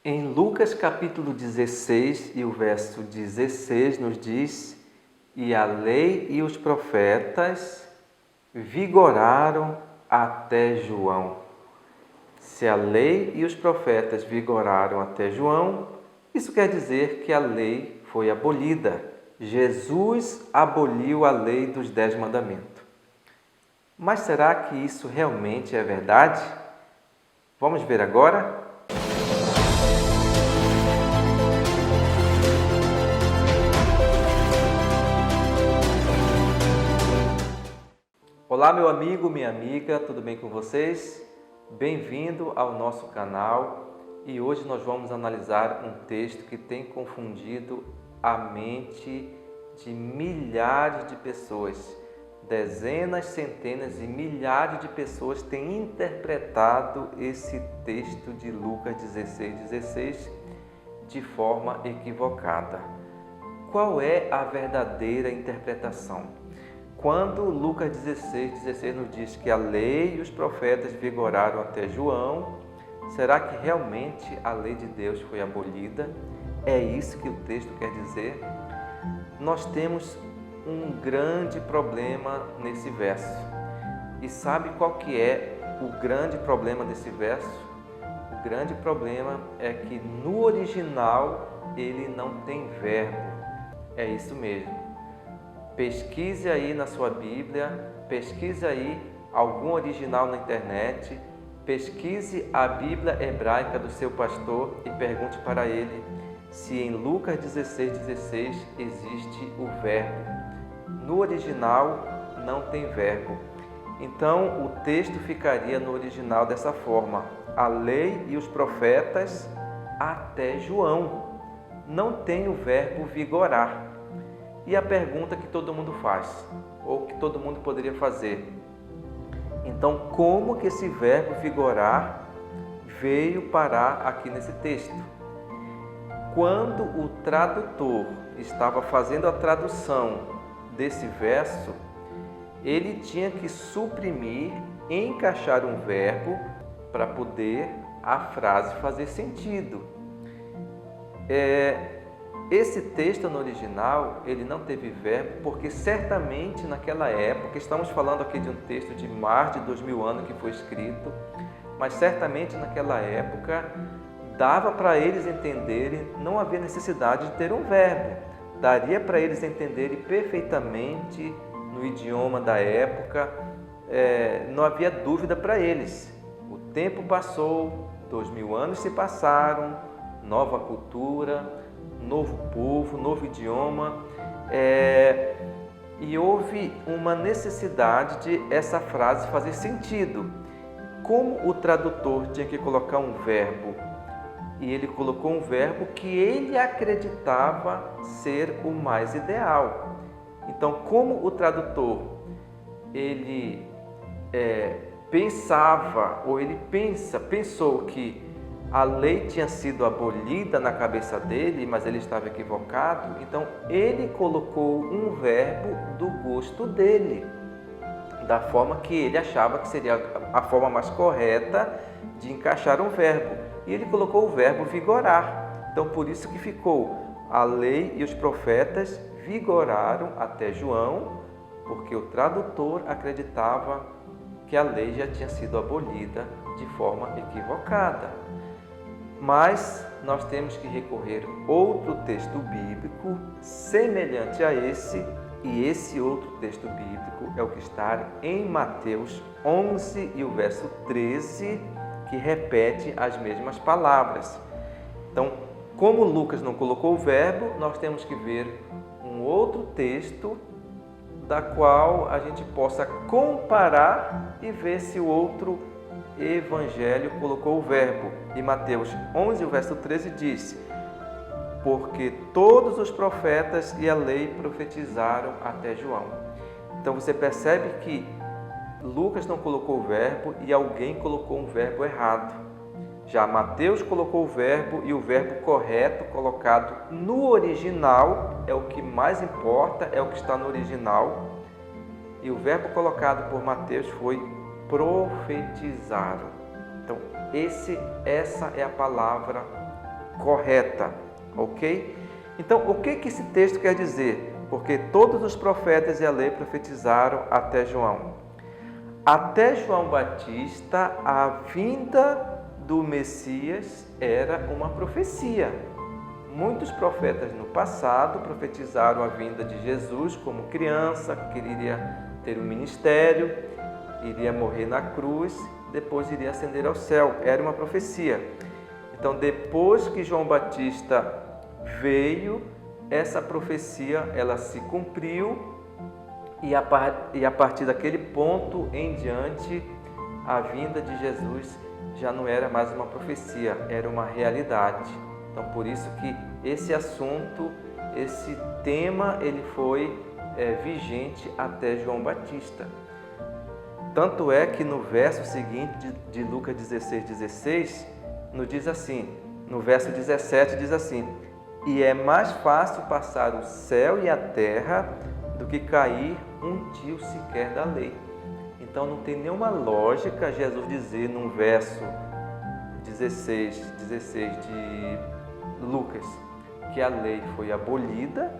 Em Lucas capítulo 16 e o verso 16 nos diz: "E a lei e os profetas vigoraram até João." Se a lei e os profetas vigoraram até João, isso quer dizer que a lei foi abolida. Jesus aboliu a lei dos 10 mandamentos. Mas será que isso realmente é verdade? Vamos ver agora? Olá, meu amigo, minha amiga, tudo bem com vocês? Bem-vindo ao nosso canal e hoje nós vamos analisar um texto que tem confundido a mente de milhares de pessoas. Dezenas, centenas e milhares de pessoas têm interpretado esse texto de Lucas 16:16 de forma equivocada. Qual é a verdadeira interpretação? Quando Lucas 16:16 nos diz que a lei e os profetas vigoraram até João, será que realmente a lei de Deus foi abolida? É isso que o texto quer dizer? Nós temos um grande problema nesse verso. E sabe qual que é o grande problema desse verso? O grande problema é que no original ele não tem verbo. É isso mesmo. Pesquise aí na sua Bíblia, pesquise aí algum original na internet, pesquise a Bíblia hebraica do seu pastor e pergunte para ele se em Lucas 16:16 existe o verbo. No original não tem verbo. Então o texto ficaria no original dessa forma: a lei e os profetas até João. Não tem o verbo vigorar. E a pergunta que todo mundo faz, ou que todo mundo poderia fazer: então, como que esse verbo vigorar veio parar aqui nesse texto? Quando o tradutor estava fazendo a tradução desse verso, ele tinha que suprimir, encaixar um verbo para poder a frase fazer sentido. Esse texto no original, ele não teve verbo porque certamente naquela época, estamos falando aqui de um texto de mais de 2000 anos que foi escrito, mas certamente naquela época dava para eles entenderem, não havia necessidade de ter um verbo, daria para eles entenderem perfeitamente no idioma da época, não havia dúvida para eles. O tempo passou, 2000 anos se passaram, nova cultura, novo povo, novo idioma, e houve uma necessidade de essa frase fazer sentido. Como o tradutor tinha que colocar um verbo, e ele colocou um verbo que ele acreditava ser o mais ideal. Então, como o tradutor, ele pensava, ou ele pensou que a lei tinha sido abolida na cabeça dele, mas ele estava equivocado, então ele colocou um verbo do gosto dele, da forma que ele achava que seria a forma mais correta de encaixar um verbo. E ele colocou o verbo vigorar. Então, por isso que ficou: a lei e os profetas vigoraram até João, porque o tradutor acreditava que a lei já tinha sido abolida de forma equivocada. Mas nós temos que recorrer a outro texto bíblico semelhante a esse, e esse outro texto bíblico é o que está em Mateus 11 e o verso 13, que repete as mesmas palavras. Então, como Lucas não colocou o verbo, nós temos que ver um outro texto da qual a gente possa comparar e ver se o outro evangelho colocou o verbo. E Mateus 11, o verso 13 diz: porque todos os profetas e a lei profetizaram até João. Então você percebe que Lucas não colocou o verbo e alguém colocou um verbo errado. Já Mateus colocou o verbo, e o verbo correto colocado no original é o que mais importa, é o que está no original. E o verbo colocado por Mateus foi profetizaram. Então, essa é a palavra correta, ok? Então, o que esse texto quer dizer? Porque todos os profetas e a lei profetizaram até João. Até João Batista, a vinda do Messias era uma profecia. Muitos profetas no passado profetizaram a vinda de Jesus como criança, que iria ter um ministério, iria morrer na cruz, depois iria ascender ao céu. Era uma profecia. Então, depois que João Batista veio, essa profecia ela se cumpriu e a partir daquele ponto em diante, a vinda de Jesus já não era mais uma profecia, era uma realidade. Então, por isso que esse assunto, esse tema, ele foi vigente até João Batista. Tanto é que no verso seguinte de Lucas 16:16, nos diz assim, no verso 17 diz assim: e é mais fácil passar o céu e a terra do que cair um tio sequer da lei. Então não tem nenhuma lógica Jesus dizer num verso 16 de Lucas que a lei foi abolida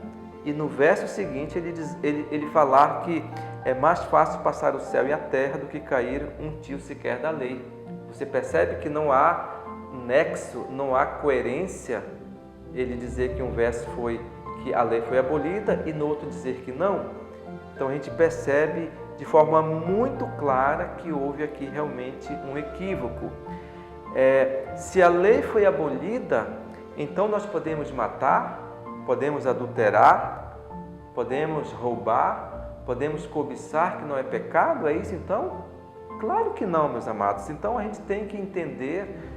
e no verso seguinte ele falar que é mais fácil passar o céu e a terra do que cair um tio sequer da lei. Você percebe que não há nexo, não há coerência ele dizer que um verso foi que a lei foi abolida e no outro dizer que não. Então a gente percebe de forma muito clara que houve aqui realmente um equívoco. Se a lei foi abolida, então nós podemos matar, podemos adulterar, podemos roubar, podemos cobiçar, que não é pecado, é isso então? Claro que não, meus amados. Então a gente tem que entender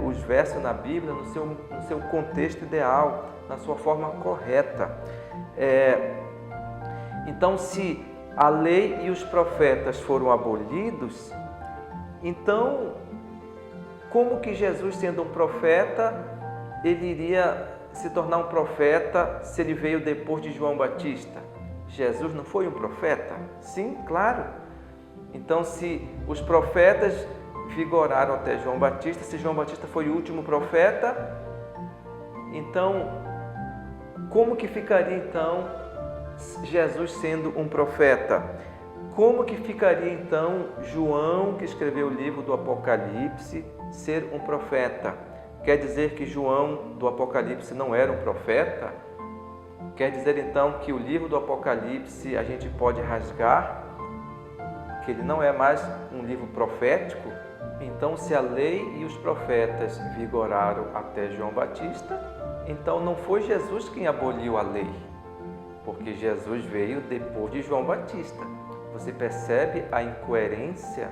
os versos na Bíblia no seu contexto ideal, na sua forma correta. Então, se a lei e os profetas foram abolidos, então, como que Jesus, sendo um profeta, ele iria se tornar um profeta se ele veio depois de João Batista? Jesus não foi um profeta? Sim, claro. Então, se os profetas vigoraram até João Batista, se João Batista foi o último profeta, então, como que ficaria então Jesus sendo um profeta? Como que ficaria então João, que escreveu o livro do Apocalipse, ser um profeta? Quer dizer que João do Apocalipse não era um profeta? Quer dizer então que o livro do Apocalipse a gente pode rasgar? Que ele não é mais um livro profético? Então, se a lei e os profetas vigoraram até João Batista, então não foi Jesus quem aboliu a lei, porque Jesus veio depois de João Batista. Você percebe a incoerência?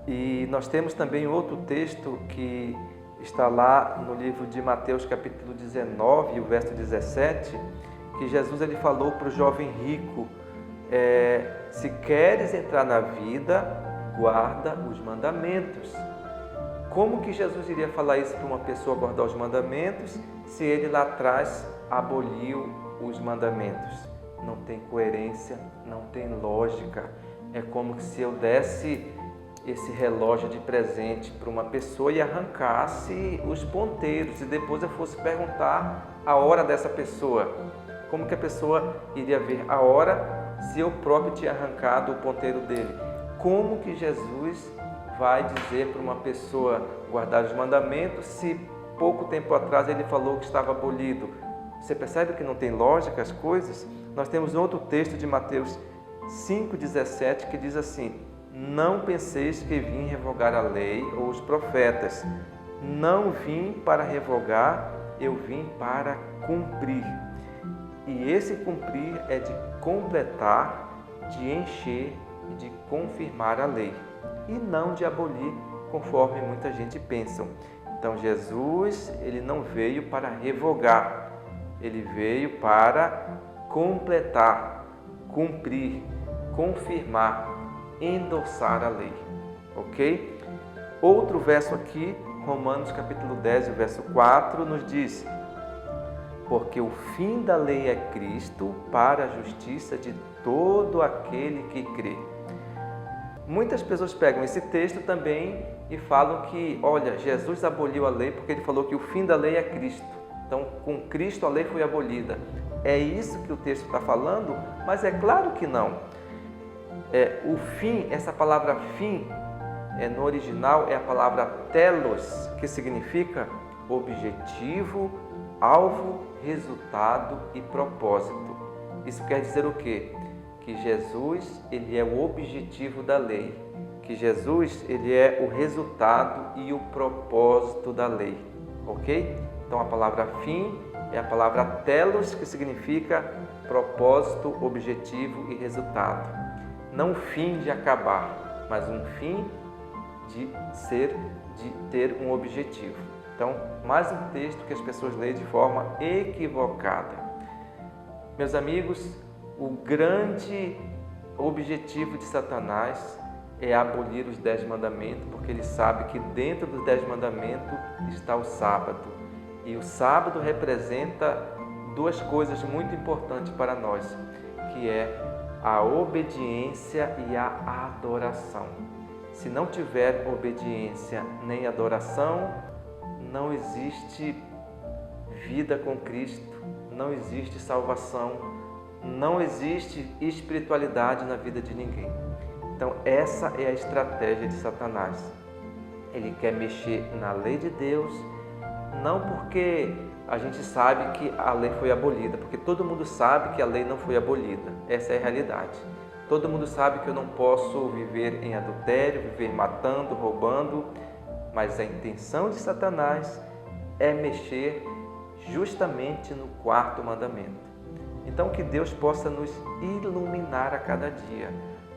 E nós temos também outro texto que está lá no livro de Mateus, capítulo 19, o verso 17, que Jesus ele falou para o jovem rico: se queres entrar na vida, guarda os mandamentos. Como que Jesus iria falar isso para uma pessoa guardar os mandamentos, se ele lá atrás aboliu os mandamentos? Não tem coerência, não tem lógica. É como se eu desse esse relógio de presente para uma pessoa e arrancasse os ponteiros e depois eu fosse perguntar a hora dessa pessoa. Como que a pessoa iria ver a hora se eu próprio tinha arrancado o ponteiro dele? Como que Jesus vai dizer para uma pessoa guardar os mandamentos se pouco tempo atrás ele falou que estava abolido? Você percebe que não tem lógica as coisas? Nós temos outro texto de Mateus 5,17 que diz assim: não penseis que vim revogar a lei ou os profetas. Não vim para revogar, eu vim para cumprir. E esse cumprir é de completar, de encher e de confirmar a lei, e não de abolir, conforme muita gente pensa. Então Jesus, ele não veio para revogar, ele veio para completar, cumprir, confirmar, endossar a lei, ok? Outro verso aqui, Romanos capítulo 10, o verso 4, nos diz: porque o fim da lei é Cristo para a justiça de todo aquele que crê. Muitas pessoas pegam esse texto também e falam que, olha, Jesus aboliu a lei porque ele falou que o fim da lei é Cristo. Então, com Cristo a lei foi abolida. É isso que o texto está falando? Mas é claro que não. O fim, essa palavra fim, no original é a palavra telos, que significa objetivo, alvo, resultado e propósito. Isso quer dizer o quê? Que Jesus, ele é o objetivo da lei, que Jesus, ele é o resultado e o propósito da lei, ok? Então a palavra fim é a palavra telos, que significa propósito, objetivo e resultado. Não o fim de acabar, mas um fim de ter um objetivo. Então, mais um texto que as pessoas leem de forma equivocada. Meus amigos, o grande objetivo de Satanás é abolir os 10 mandamentos, porque ele sabe que dentro dos 10 mandamentos está o sábado. E o sábado representa duas coisas muito importantes para nós, que é a obediência e a adoração. Se não tiver obediência nem adoração, não existe vida com Cristo, não existe salvação, não existe espiritualidade na vida de ninguém. Então essa é a estratégia de Satanás. Ele quer mexer na lei de Deus, não porque a gente sabe que a lei foi abolida, porque todo mundo sabe que a lei não foi abolida. Essa é a realidade. Todo mundo sabe que eu não posso viver em adultério, viver matando, roubando, mas a intenção de Satanás é mexer justamente no 4º mandamento. Então que Deus possa nos iluminar a cada dia,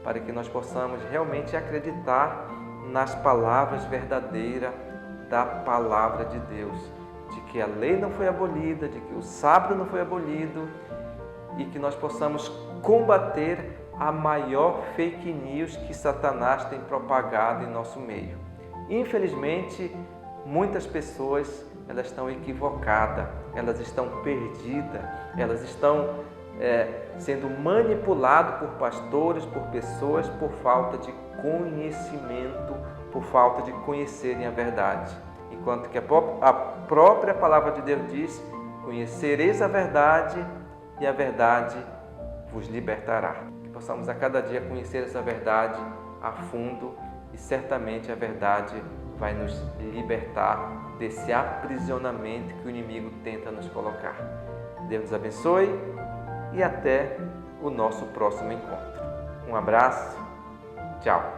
para que nós possamos realmente acreditar nas palavras verdadeiras da palavra de Deus, de que a lei não foi abolida, de que o sábado não foi abolido, e que nós possamos combater a maior fake news que Satanás tem propagado em nosso meio. Infelizmente, muitas pessoas elas estão equivocadas, elas estão perdidas, elas estão sendo manipuladas por pastores, por pessoas, por falta de conhecimento, por falta de conhecerem a verdade. Enquanto que a própria palavra de Deus diz: conhecereis a verdade e a verdade vos libertará. Que possamos a cada dia conhecer essa verdade a fundo e certamente a verdade vai nos libertar desse aprisionamento que o inimigo tenta nos colocar. Deus nos abençoe e até o nosso próximo encontro. Um abraço, tchau!